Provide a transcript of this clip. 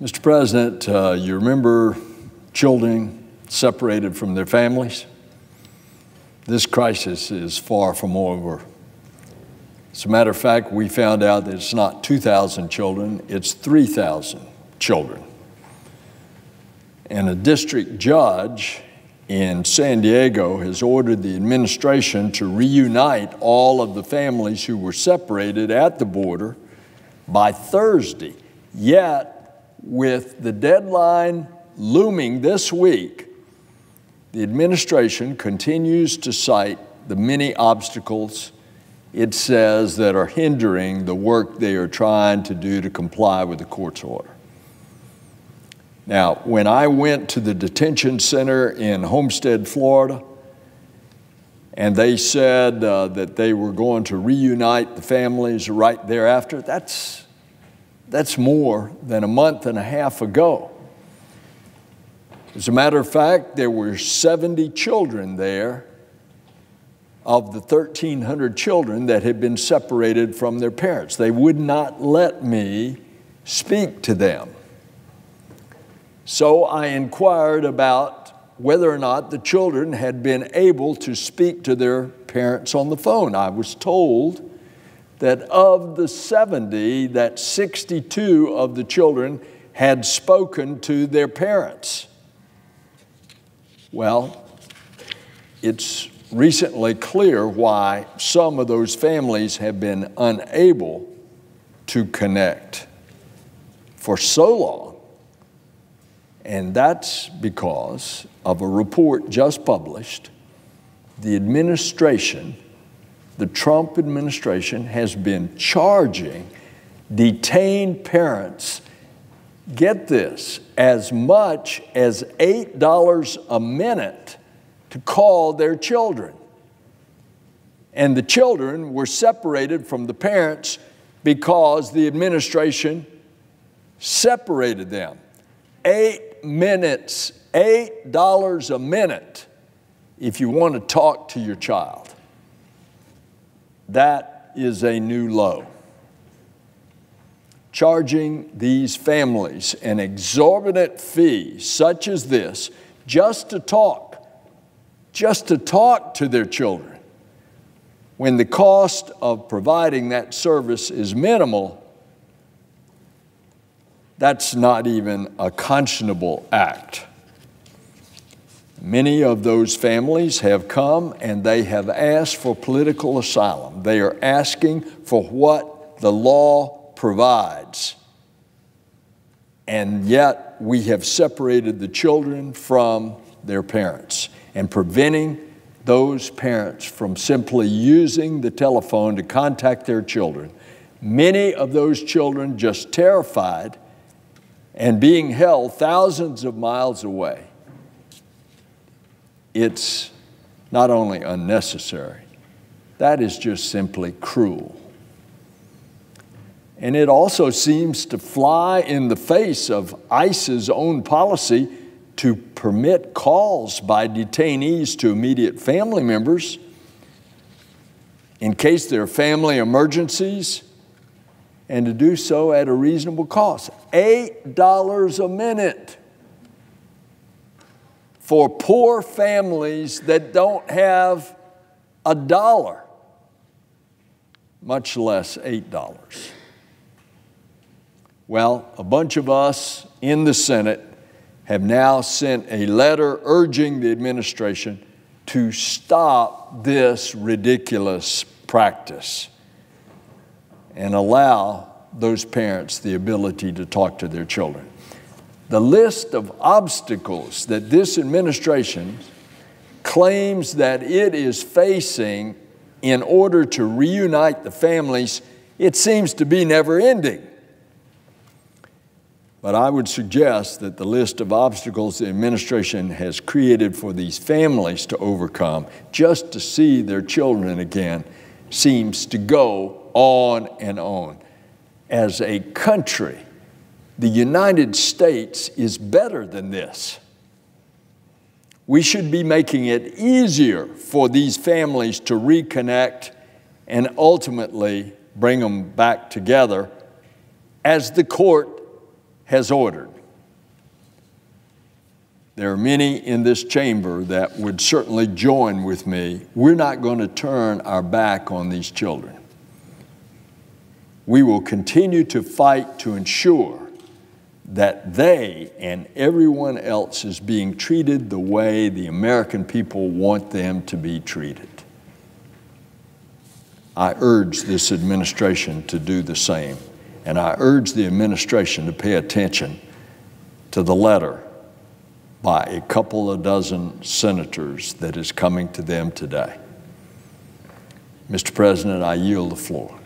Mr. President, you remember children separated from their families? This crisis is far from over. As a matter of fact, we found out that it's not 2,000 children, it's 3,000 children. And a district judge in San Diego has ordered the administration to reunite all of the families who were separated at the border by Thursday. Yet, with the deadline looming this week, the administration continues to cite the many obstacles it says that are hindering the work they are trying to do to comply with the court's order. Now, when I went to the detention center in Homestead, Florida, and they said that they were going to reunite the families right thereafter, that's more than a month and a half ago. As a matter of fact, there were 70 children there of the 1,300 children that had been separated from their parents. They would not let me speak to them. So I inquired about whether or not the children had been able to speak to their parents on the phone. I was told that of the 70, that 62 of the children had spoken to their parents. Well, it's recently clear why some of those families have been unable to connect for so long. And that's because of a report just published. The administration, the Trump administration, has been charging detained parents, get this, as much as $8 a minute to call their children. And the children were separated from the parents because the administration separated them. 8 minutes, $8 a minute if you want to talk to your child. That is a new low. Charging these families an exorbitant fee such as this just to talk to their children, when the cost of providing that service is minimal, that's not even a conscionable act. Many of those families have come and they have asked for political asylum. They are asking for what the law provides. And yet we have separated the children from their parents and preventing those parents from simply using the telephone to contact their children. Many of those children just terrified and being held thousands of miles away. It's not only unnecessary, that is just simply cruel. And it also seems to fly in the face of ICE's own policy to permit calls by detainees to immediate family members in case there are family emergencies, and to do so at a reasonable cost. $8 a minute for poor families that don't have a dollar, much less $8. Well, a bunch of us in the Senate have now sent a letter urging the administration to stop this ridiculous practice and allow those parents the ability to talk to their children. The list of obstacles that this administration claims that it is facing in order to reunite the families, it seems to be never ending. But I would suggest that the list of obstacles the administration has created for these families to overcome just to see their children again seems to go on and on. As a country, the United States is better than this. We should be making it easier for these families to reconnect and ultimately bring them back together, as the court has ordered. There are many in this chamber that would certainly join with me. We're not going to turn our back on these children. We will continue to fight to ensure that they and everyone else is being treated the way the American people want them to be treated. I urge this administration to do the same, and I urge the administration to pay attention to the letter by a couple of dozen senators that is coming to them today. Mr. President, I yield the floor.